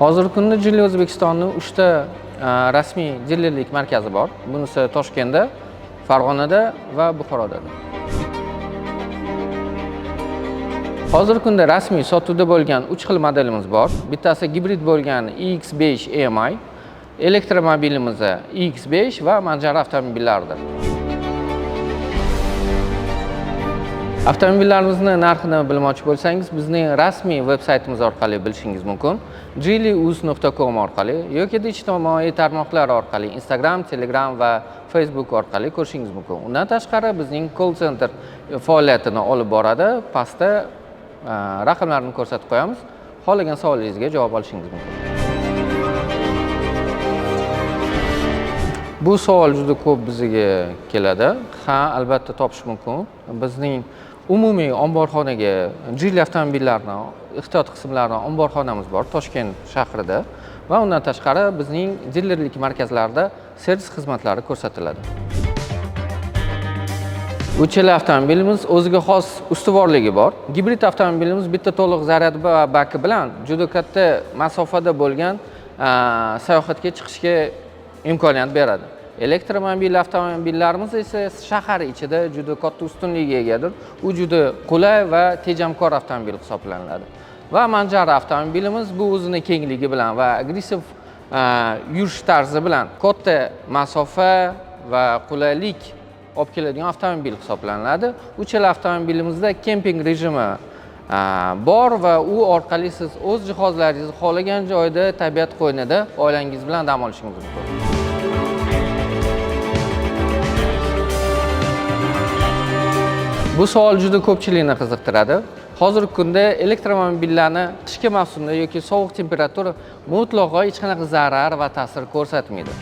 Hozirgi kunda Geely O'zbekistonning 3 ta rasmiy dilerlik markazi bor. Bunisi Toshkentda, Farg'onada va Buxoroda. Hozirgi kunda rasmiy sotuvda bo'lgan 3 xil modelimiz bor. Bittasi gibrid bo'lgan iX5 EMI, elektromobilimiz iX5 va Manjaro avtomobillardir. Avtomobillarimizni narxini bilmoqchi bo'lsangiz, bizning rasmiy veb-saytimiz orqali bilishingiz mumkin. geelyuz.com orqali yoki ijtimoiy tarmoqlar orqali Instagram, Telegram va Facebook orqali ko'rishingiz mumkin. Undan tashqari bizning call center faoliyatini olib boradi. Pastda raqamlarni ko'rsatib qo'yamiz. Xohlagan savolingizga javob olishingiz mumkin. Bu savol juda ko'p bizga keladi. Ha, albatta topish mumkin. Bizning umumiy omborxonaga Geely avtomobillarini, ehtiyot qismlarini omborxonamiz bor Toshkent shahrida va undan tashqari bizning dilerlik markazlarida servis xizmatlari ko'rsatiladi. Uchala avtomobilimiz o'ziga xos ustuvorligi bor. Gibrid avtomobilimiz bitta to'liq zaryad baki bilan juda katta masofada bo'lgan sayohatga chiqishga imkoniyat beradi. Elektromobil avtomobillarimiz esa shahar ichida juda katta ustunlikka egadir. U juda qulay va tejamkor avtomobil hisoblanadi. Va Manjaro avtomobilimiz bu o'zining kengligi bilan va agressiv yurish tarzi bilan katta masofa va qulaylik olib keladigan avtomobil hisoblanadi. Uchala avtomobilimizda kemping rejimi bor va u orqali siz o'z jihozlaringizni xohlagan joyda, tabiat qo'ynida oilangiz bilan dam olishingiz mumkin. Bu savol juda ko'pchilikni qiziqtiradi. Hozirgi kunda elektromobillarni qishki mavsumda yoki sovuq temperatura mutlaqo hech qanaqa zarar va ta'sir ko'rsatmaydi.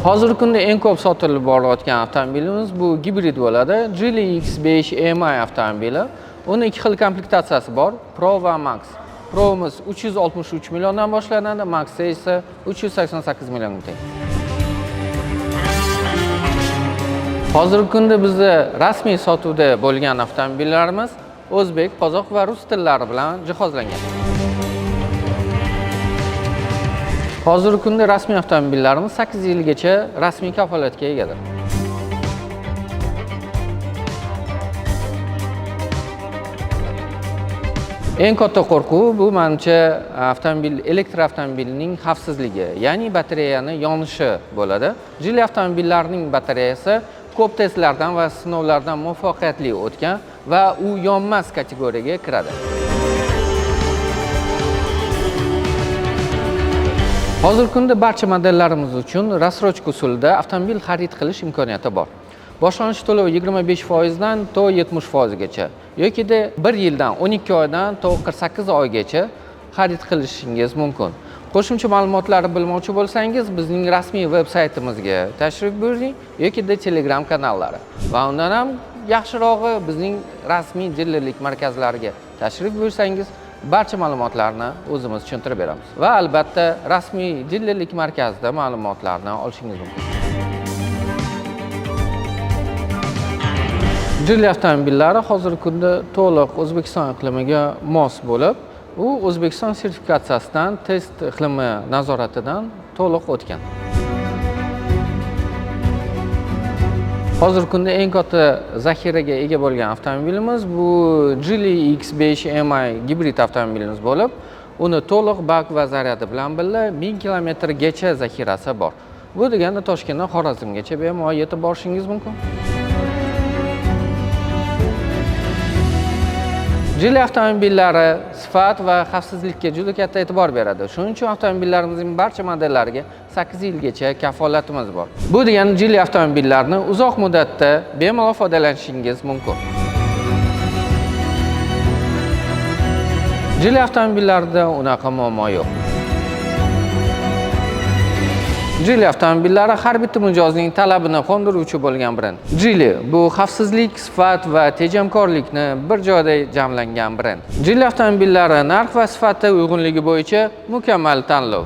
Hozirgi kunda eng ko'p sotilib borayotgan avtomobilimiz bu gibrid bo'ladi. Geely X5 EMI avtomobili. Uning 2 xil komplektatsiyasi bor, Pro va Max. Pro'miz 363 milliondan boshlanadi, Max esa 388 millionga teng. Hozirgi kunda bizda rasmiy sotuvda bo'lgan avtomobillarimiz o'zbek, qozoq va rus tillari bilan jihozlangan. Hozirgi kunda rasmiy avtomobillarimiz 8 yilgacha rasmiy kafolatga egadir. Eng katta qo'rquv bu menimcha elektr avtomobilining xavfsizligi, ya'ni batareyaning yonishi bo'ladi. Geely avtomobillarining batareyasi ko'p testlardan va sinovlardan muvaffaqiyatli o'tgan va u yonmas kategoriyaga kiradi. Hozirgi kunda barcha modellarimiz uchun rassrochka usulida avtomobil xarid qilish imkoniyati bor. Boshlanish to'lovi 25% dan to 70% gacha yoki-da 1 yildan 12 oydan to 48 oygacha xarid qilishingiz mumkin. Qo'shimcha ma'lumotlarni bilmoqchi bo'lsangiz, bizning rasmiy veb-saytimizga tashrif buyuring yoki-da Telegram kanallari. Va undan ham yaxshirog'i bizning rasmiy dilerlik markazlariga tashrif buyursangiz, barcha ma'lumotlarni o'zimiz tushuntirib beramiz. Va albatta rasmiy dilerlik markazida ma'lumotlarni olishingiz mumkin. Geely avtomobillari hozirgi kunda to'liq O'zbekiston iqlimiga mos bo'lib, u O'zbekiston sertifikatsiyasidan, test iqlimi nazoratidan to'liq o'tgan. Hozirgi kunda eng katta zaxiraga ega bo'lgan avtomobilimiz bu Geely X5 EMI gibrid avtomobilimiz bo'lib, uni to'liq bak va zaryadi bilan birga 1000 kilometrgacha zaxirasi bor. Bu degani Toshkentdan Xorazmgacha bemalol yetib borishingiz mumkin. Geely avtomobillari sifat va xavfsizlikka juda katta e'tibor beradi. Shuning uchun avtomobillarimizning barcha modellariga 8 yilgacha kafolatimiz bor. Bu degani Geely avtomobillarini uzoq muddatda bemalol foydalanishingiz mumkin. Geely avtomobillarida unaqa muammo yo'q. Geely avtomobillari har bitta mijozning talabini qondiruvchi bo'lgan brend. Geely bu xavfsizlik, sifat va tejamkorlikni bir joyda jamlangan brend. Geely avtomobillari narx va sifatga uyg'unligi bo'yicha mukammal tanlov.